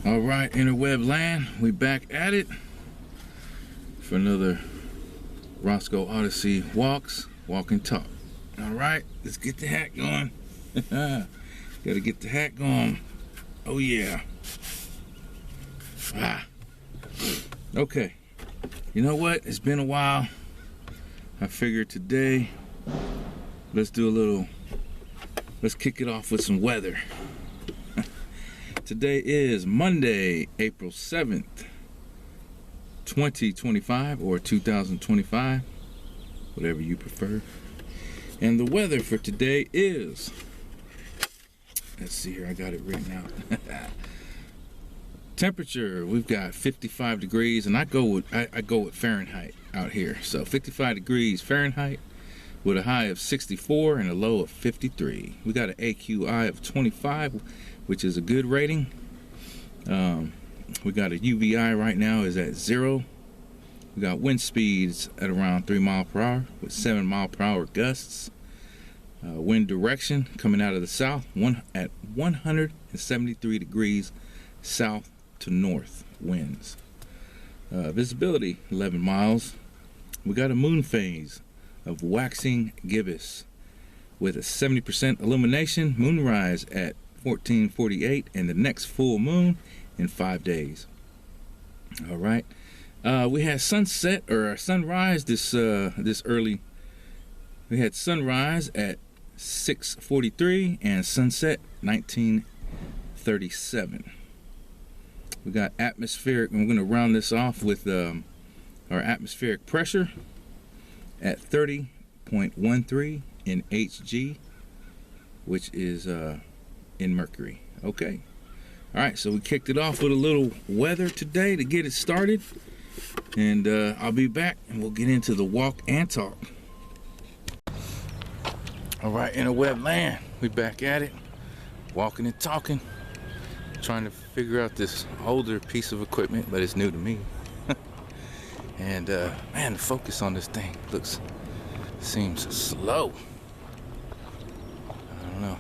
All right, interweb land, we back at it for another Rosco Odyssey walk and talk. All right, let's get the hat going. Gotta get the hat going. Oh yeah. Okay. You know what? It's been a while. I figured today, let's kick it off with some weather. Today is Monday, April 7th, 2025 or 2025, whatever you prefer. And the weather for today is, let's see here, I got it written out. Temperature, we've got 55 degrees, and I go with Fahrenheit out here. So 55 degrees Fahrenheit with a high of 64 and a low of 53. We got an AQI of 25, which is a good rating. We got a UVI right now is at 0. We got wind speeds at around 3 miles per hour with 7 mile per hour gusts. Wind direction coming out of the south, at 173 degrees south to north winds. Visibility 11 miles. We got a moon phase of waxing gibbous with a 70% illumination. Moonrise at 14:48 and the next full moon in 5 days. All right. We had sunset or sunrise this early. We had sunrise at 6:43 and sunset 19:37. We got atmospheric, and we're going to round this off with our atmospheric pressure at 30.13 in Hg, which is in Mercury. Okay. All right, so we kicked it off with a little weather today to get it started, and I'll be back and we'll get into the walk and talk. All right, interweb land, we back at it, walking and talking, trying to figure out this older piece of equipment, but it's new to me. And man, the focus on this thing seems slow. I don't know.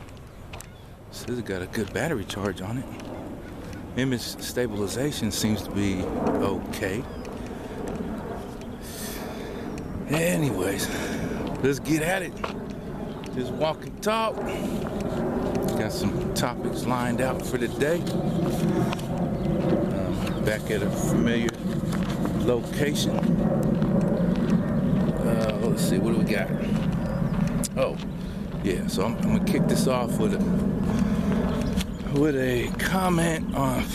This has got a good battery charge on it. Image stabilization seems to be okay. Anyways, let's get at it. Just walk and talk. Got some topics lined out for today. Back at a familiar location. Let's see, what do we got? Oh, yeah. So I'm gonna kick this off with a comment on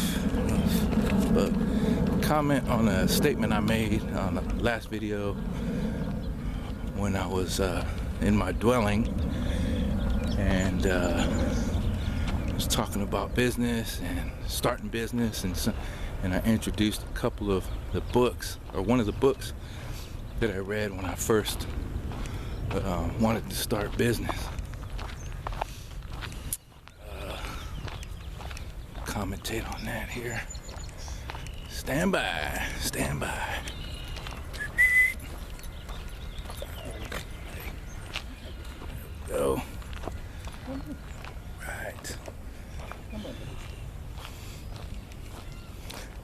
a statement I made on the last video when I was in my dwelling, and I was talking about business and starting business, and I introduced a couple of the books, or one of the books that I read when I first wanted to start business. Commentate on that here. Stand by. Go. Right.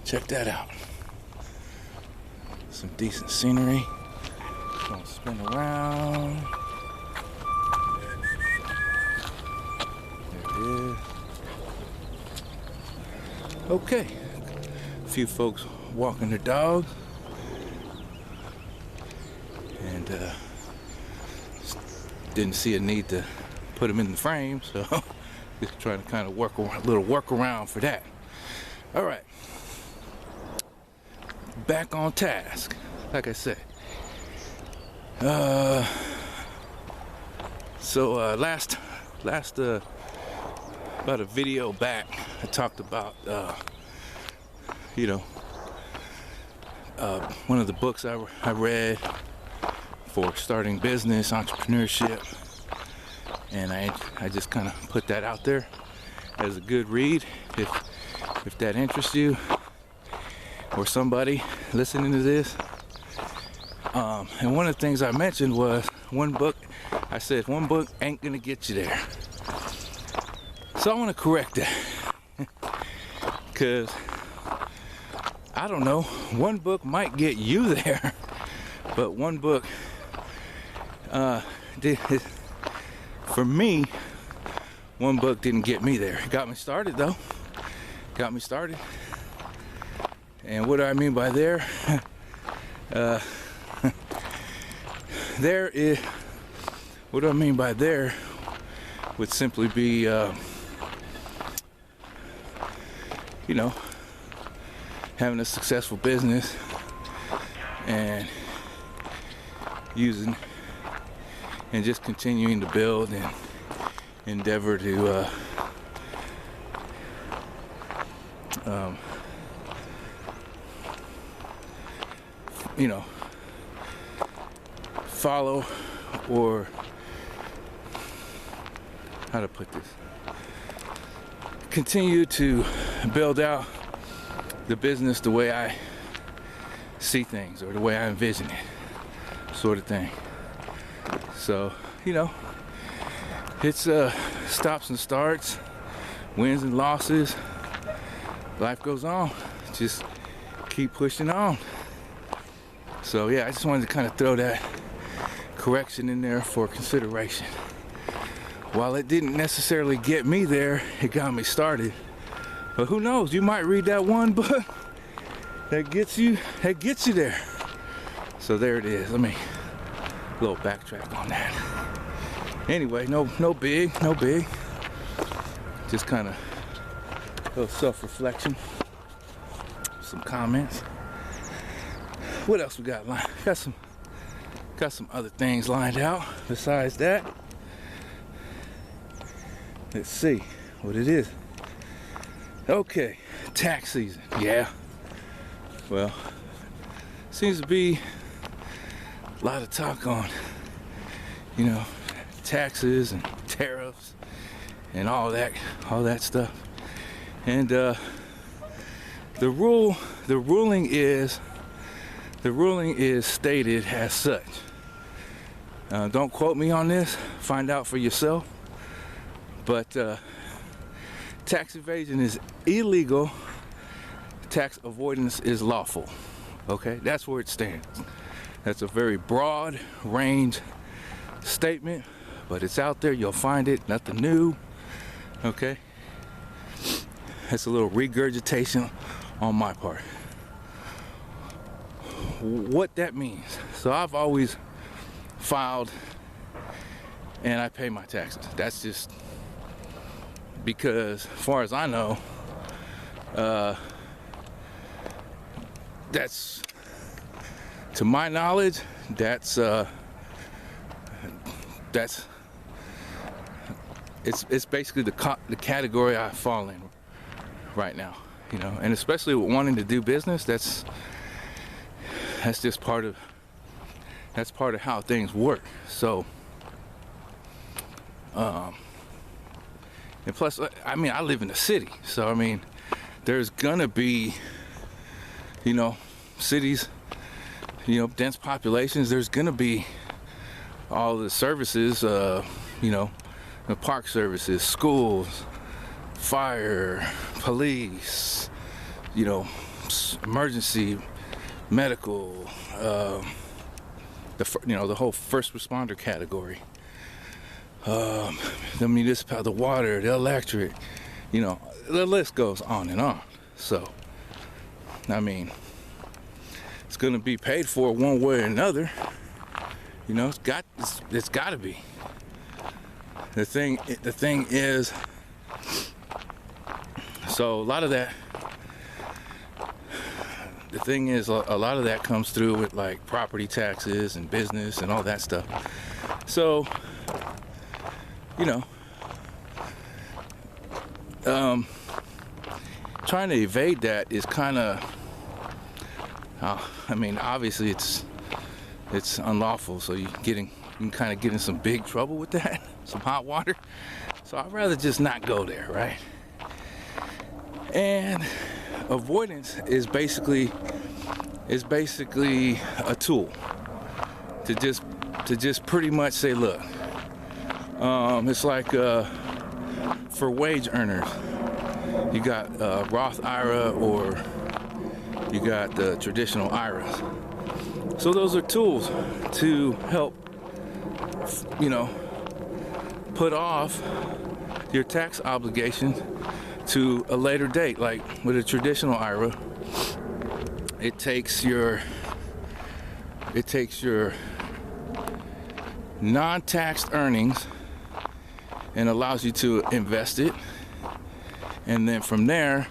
Check that out. Some decent scenery. Gonna spin around. There it is. Okay. A few folks walking their dogs. And didn't see a need to put them in the frame, so just trying to kind of work around for that. All right, back on task. Like I said, last about a video back, I talked about one of the books I read for starting business, entrepreneurship, and I just kind of put that out there as a good read if that interests you or somebody listening to this. And one of the things I mentioned was one book. I said one book ain't gonna get you there. So I want to correct that, because I don't know, one book might get you there, but one book for me, one book didn't get me there. It got me started though. Got me started. And what do I mean by there? There is, what do I mean by there would simply be, you know, having a successful business and using and just continuing to build and endeavor to you know, follow, or how to put this, continue to build out the business the way I see things or the way I envision it, sort of thing. So, you know, it's stops and starts, wins and losses. Life goes on. Just keep pushing on. So yeah, I just wanted to kind of throw that correction in there for consideration. While it didn't necessarily get me there, it got me started. But who knows? You might read that one book that gets you there. So there it is. Let me a little backtrack on that. Anyway, no big. Just kind of a little self-reflection. Some comments. What else we got lined? Got some other things lined out besides that. Let's see what it is. Okay, tax season. Yeah. Well, seems to be a lot of talk on, you know, taxes and tariffs and all that stuff. And the ruling is stated as such. Don't quote me on this. Find out for yourself. But tax evasion is illegal. Tax avoidance is lawful. Okay, that's where it stands. That's a very broad range statement, but it's out there. You'll find it. Nothing new. Okay. That's a little regurgitation on my part. What that means. So I've always filed and I pay my taxes. That's just because, as far as I know, that's, to my knowledge, it's basically the category I fall in right now, you know, and especially with wanting to do business, that's just part of how things work. So and plus, I mean, I live in the city, so I mean, there's gonna be, you know, cities, you know, dense populations, there's gonna be all the services, you know, the park services, schools, fire, police, you know, emergency, medical, the whole first responder category, the municipality, the water, the electric, you know, the list goes on and on. So, I mean, it's gonna be paid for one way or another. You know, it's got to be. The thing is, so a lot of that. The thing is, a lot of that comes through with like property taxes and business and all that stuff. So, you know, trying to evade that is kind of, I mean, obviously it's unlawful. So you can kind of get in some big trouble with that, some hot water. So I'd rather just not go there, right? And avoidance is basically a tool to just pretty much say, look, it's like for wage earners, you got Roth IRA, or you got the traditional IRAs. So those are tools to help, put off your tax obligations to a later date. Like with a traditional IRA, it takes your non-taxed earnings and allows you to invest it, and then from there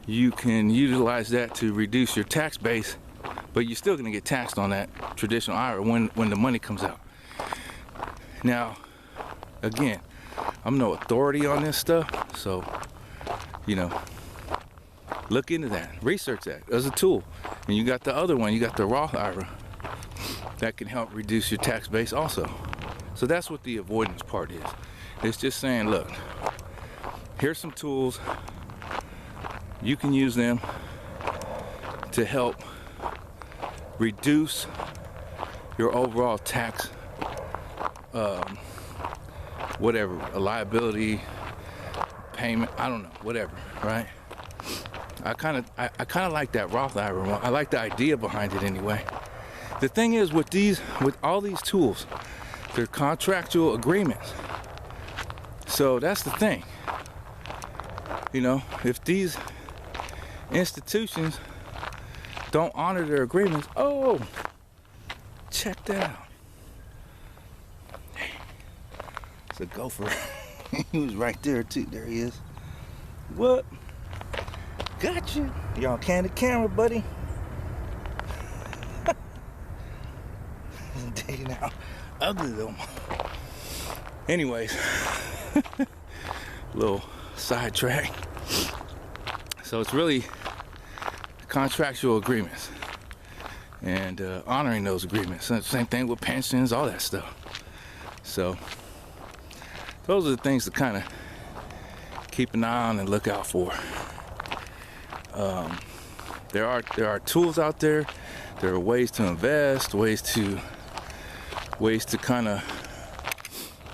you can utilize that to reduce your tax base, but you're still going to get taxed on that traditional IRA when the money comes out. Now, again, I'm no authority on this stuff, so look into that, research that as a tool. And you got the other one, you got the Roth IRA that can help reduce your tax base also. So that's what the avoidance part is. It's just saying, look, here's some tools, you can use them to help reduce your overall tax, whatever, a liability, payment, I don't know, whatever, right? I kind of like that Roth IRA. I like the idea behind it anyway. The thing is with all these tools, they're contractual agreements. So that's the thing. If these institutions don't honor their agreements, oh, check that out. It's a gopher. He was right there too. There he is. What? Got you. Y'all candid camera, buddy. Dating out. Ugly though. Anyways, little sidetrack. So it's really contractual agreements and honoring those agreements. Same thing with pensions, all that stuff. So those are the things to kind of keep an eye on and look out for. There are tools out there. There are ways to invest, ways to kind of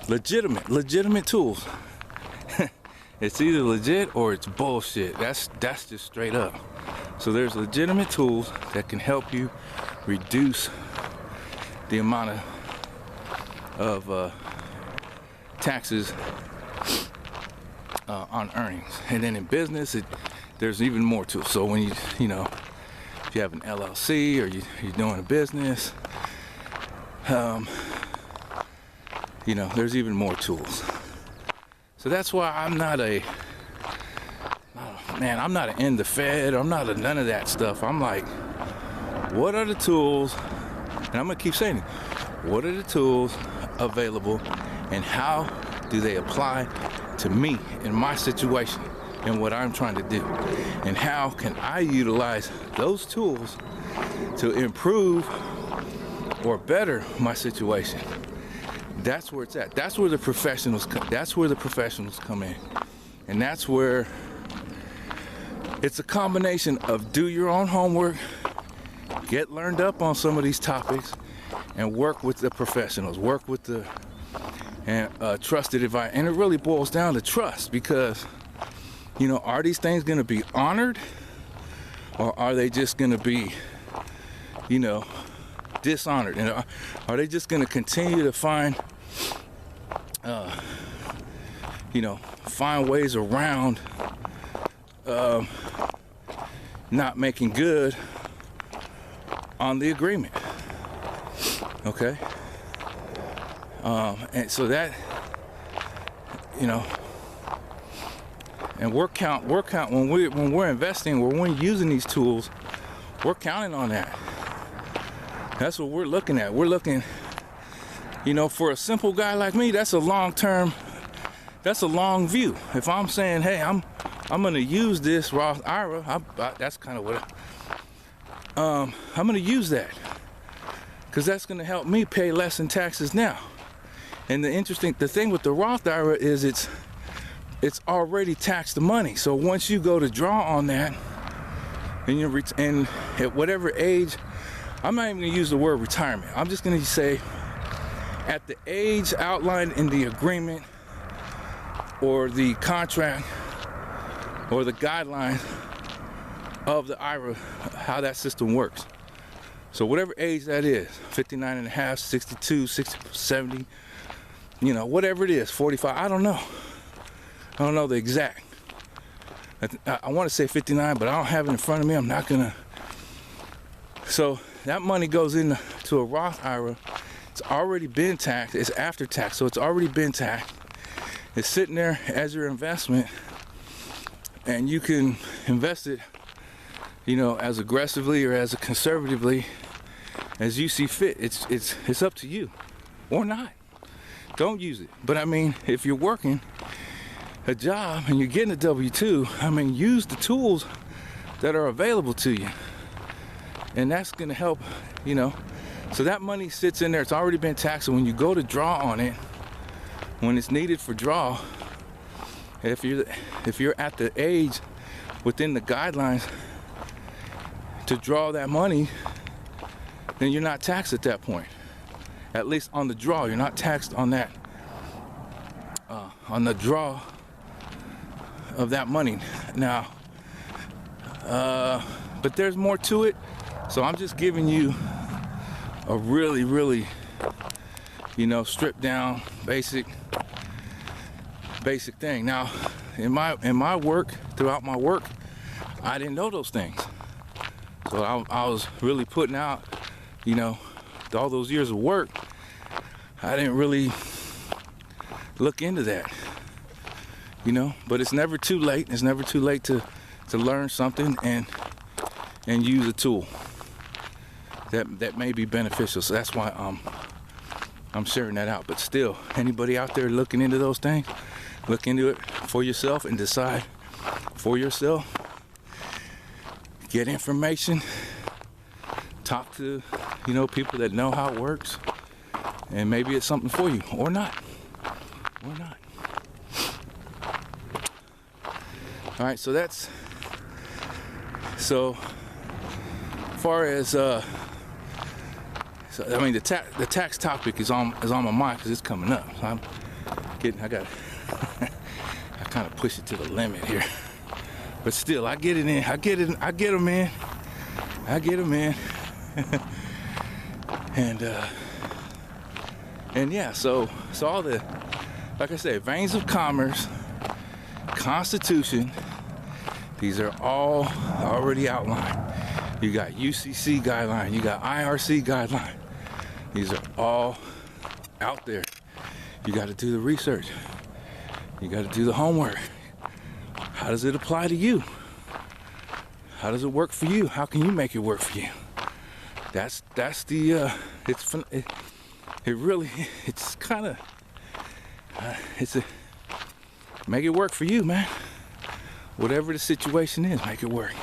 legitimate tools. It's either legit or it's bullshit. That's just straight up. So there's legitimate tools that can help you reduce the amount of taxes on earnings. And then in business, there's even more tools. So when if you have an LLC or you're doing a business, there's even more tools. So that's why I'm not an in the Fed. I'm not none of that stuff. I'm like, what are the tools? And I'm gonna keep saying it. What are the tools available, and how do they apply to me in my situation and what I'm trying to do? And how can I utilize those tools to improve or better my situation? That's where it's at. That's where the professionals come. That's where the professionals come in. And that's where it's a combination of do your own homework, get learned up on some of these topics, and work with the professionals, work with the trusted advice. And it really boils down to trust, because are these things going to be honored, or are they just going to be dishonored? And are they just going to continue to find ways around not making good on the agreement? Okay. And so that and we're when we're investing, when we're using these tools, we're counting on that. That's what we're looking at. We're looking, for a simple guy like me, that's a long view. If I'm saying, hey, I'm going to use this Roth IRA, that's kind of what I'm going to use that, because that's going to help me pay less in taxes now. And the thing with the Roth IRA is it's already taxed the money. So once you go to draw on that, and at whatever age, I'm not even going to use the word retirement. I'm just going to say at the age outlined in the agreement or the contract or the guidelines of the IRA, how that system works. So whatever age that is, 59 and a half, 62, 60, 70, you know, whatever it is, 45, I don't know. I don't know the exact. I want to say 59, but I don't have it in front of me. I'm not gonna. So that money goes into a Roth IRA. It's already been taxed. It's after tax, so it's already been taxed. It's sitting there as your investment, and you can invest it, you know, as aggressively or as conservatively as you see fit. It's up to you, or not. Don't use it. But I mean, if you're working a job and you're getting a W-2, I mean, use the tools that are available to you, and that's going to help, you know. So that money sits in there. It's already been taxed. And when you go to draw on it, when it's needed for draw, if you're at the age within the guidelines to draw that money, then you're not taxed at that point. At least on the draw, you're not taxed on that, on the draw of that money. Now, but there's more to it. So I'm just giving you a really, really, you know, stripped down, basic thing. Now, in my work, throughout my work, I didn't know those things. So I was really putting out, you know, all those years of work. I didn't really look into that, you know. But it's never too late. It's never too late to learn something and use a tool that may be beneficial. So that's why I'm sharing that out. But still, anybody out there looking into those things, look into it for yourself and decide for yourself. Get information. Talk to, you know, people that know how it works, and maybe it's something for you, or not. Or not. All right, so that's, so far as so I mean, the tax topic is on my mind because it's coming up. So I kind of push it to the limit here, but still, I get it in. I get them in. And yeah, so all the, like I said, veins of commerce, Constitution, these are all already outlined. You got UCC guideline, you got IRC guideline. These are all out there. You got to do the research. You got to do the homework. How does it apply to you? How does it work for you? How can you make it work for you? That's the it's kind of make it work for you, man. Whatever the situation is, make it work.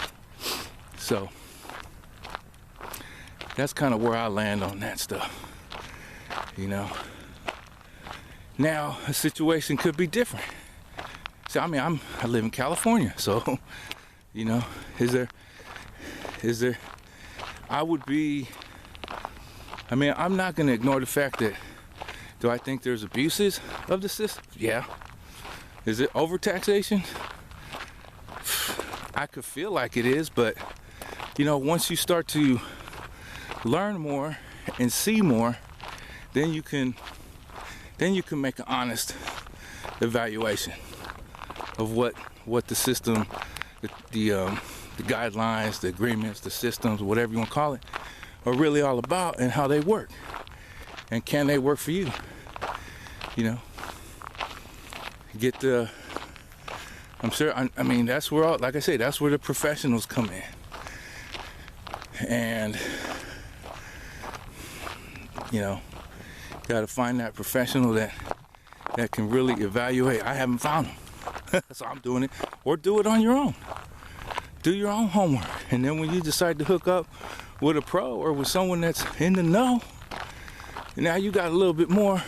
So that's kind of where I land on that stuff, you know. Now a situation could be different. So I mean, I live in California, so you know, is there I would be, I mean, I'm not going to ignore the fact that, do I think there's abuses of the system? Yeah. Is it overtaxation? I could feel like it is, but, you know, once you start to learn more and see more, then you can make an honest evaluation of what the system, the guidelines, the agreements, the systems, whatever you want to call it, are really all about, and how they work, and can they work for you? You know, I'm sure. I mean, that's where, like I say, that's where the professionals come in, and you know, got to find that professional that can really evaluate. I haven't found them, so I'm doing it, or do it on your own. Do your own homework, and then when you decide to hook up with a pro or with someone that's in the know, now you got a little bit more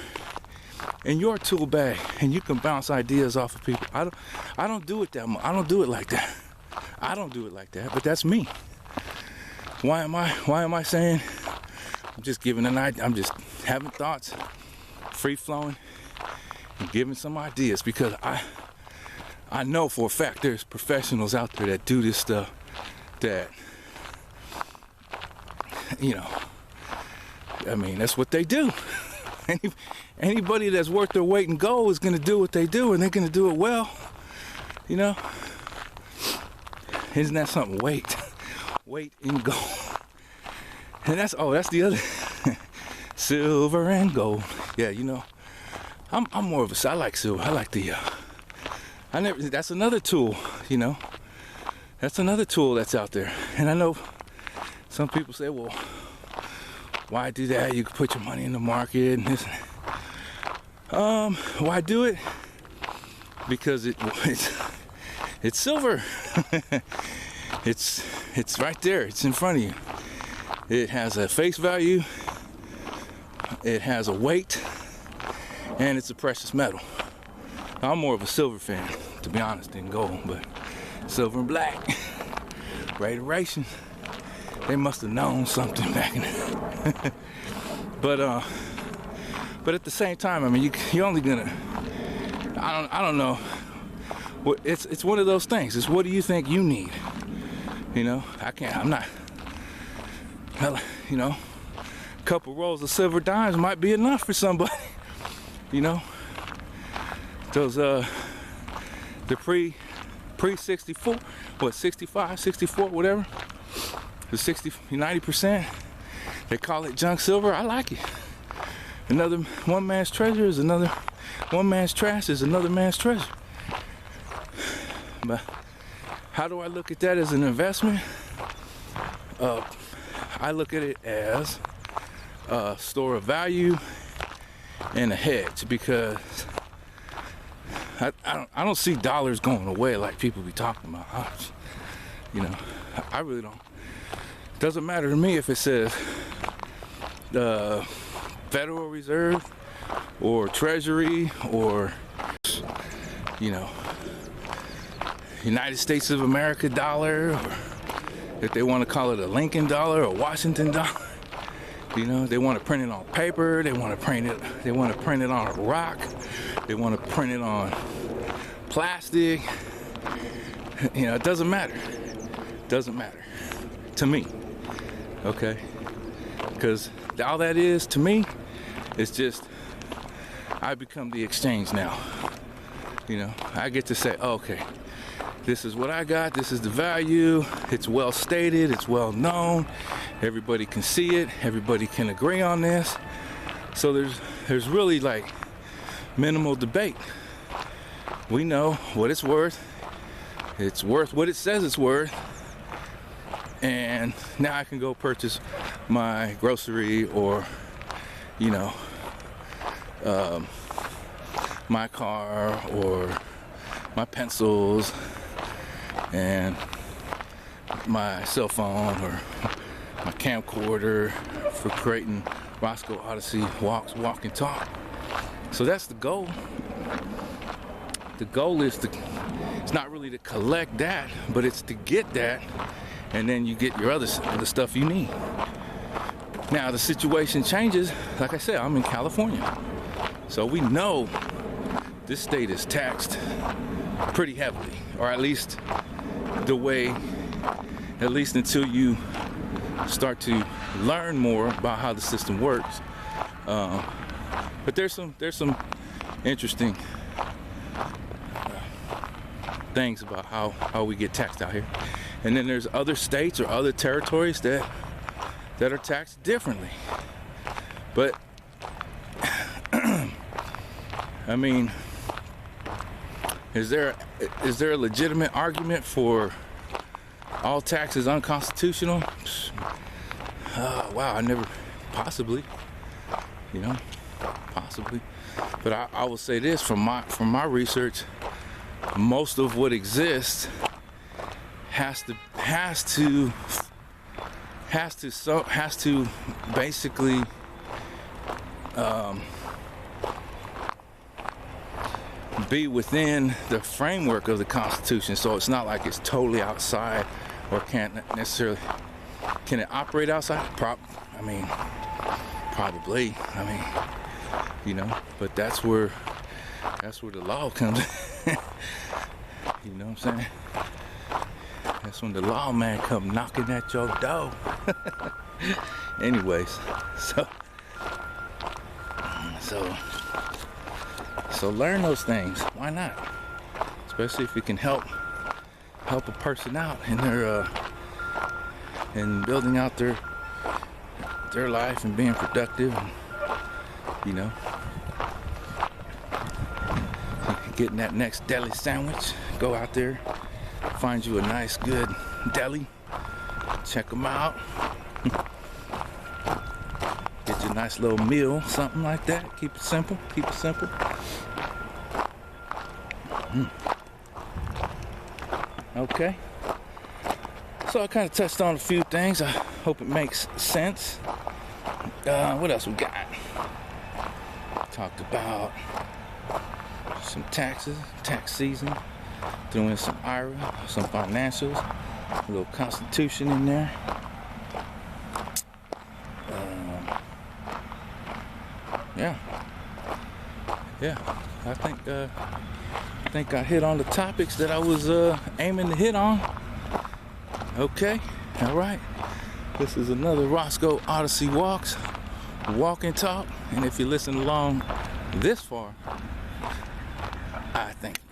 in your tool bag, and you can bounce ideas off of people. I don't do it that much. I don't do it like that. But that's me. Why am I saying? I'm just giving an idea. I'm just having thoughts, free flowing, and giving some ideas, because I know for a fact there's professionals out there that do this stuff that, you know, I mean, that's what they do. Anybody that's worth their weight in gold is going to do what they do, and they're going to do it well, you know. Isn't that something? Weight in gold. And that's the other. Silver and gold. Yeah, you know, I'm more of a, I like silver. I like the, that's another tool, you know. That's another tool that's out there. And I know some people say, well, why do that? You can put your money in the market and this. Why do it? Because it's silver. It's right there. It's in front of you. It has a face value. It has a weight, and it's a precious metal. I'm more of a silver fan, to be honest, than gold, but silver and black. Radiation. They must have known something back in the but at the same time, I mean, you're only gonna, I don't know. It's one of those things. It's what do you think you need? You know, I'm not, you know, a couple rolls of silver dimes might be enough for somebody. You know, those the pre 64, what, 65, 64, whatever, the 90%, they call it junk silver. I like it. Another one man's treasure is another, one man's trash is another man's treasure. But how do I look at that as an investment? I look at it as a store of value and a hedge, because I don't see dollars going away like people be talking about. You know, I really don't. It doesn't matter to me if it says the Federal Reserve or Treasury or, you know, United States of America dollar, or if they want to call it a Lincoln dollar or Washington dollar. You know, they want to print it on paper, they want to print it on a rock, they want to print it on plastic. You know, it doesn't matter. It doesn't matter to me. Okay? Because all that is to me is just, I become the exchange now. You know, I get to say, oh, okay, this is what I got, this is the value, it's well stated, it's well known, everybody can see it, everybody can agree on this. So there's really like minimal debate. We know what it's worth what it says it's worth, and now I can go purchase my grocery or, you know, my car or my pencils and my cell phone or my camcorder for creating Rosco Odyssey walk and talk. So that's the goal. The goal is it's not really to collect that, but it's to get that, and then you get your other stuff you need. Now the situation changes. Like I said, I'm in California, so we know this state is taxed pretty heavily, or at least until you start to learn more about how the system works. But there's some interesting things about how we get taxed out here. And then there's other states or other territories that are taxed differently. But I mean, is there a legitimate argument for all taxes unconstitutional? Wow, possibly, you know, possibly. But I will say this, from my research, most of what exists has to basically be within the framework of the Constitution. So it's not like it's totally outside, or can't necessarily. Can it operate outside? I mean, probably. I mean, you know, but that's where the law comes in. You know what I'm saying? That's when the lawman come knocking at your door. Anyways, so learn those things. Why not? Especially if it can help a person out in their in building out their life and being productive, and, you know, getting that next deli sandwich. Go out there, find you a nice good deli, check them out, get you a nice little meal, something like that. Keep it simple. Okay, so I kind of touched on a few things. I hope it makes sense. What else we got? Talked about some taxes, tax season, threw in some IRA, some financials, a little constitution in there. Yeah, I think I hit on the topics that I was aiming to hit on. Okay, all right. This is another Rosco Odyssey Walks, walk and talk. And if you listen along this far, I thank you.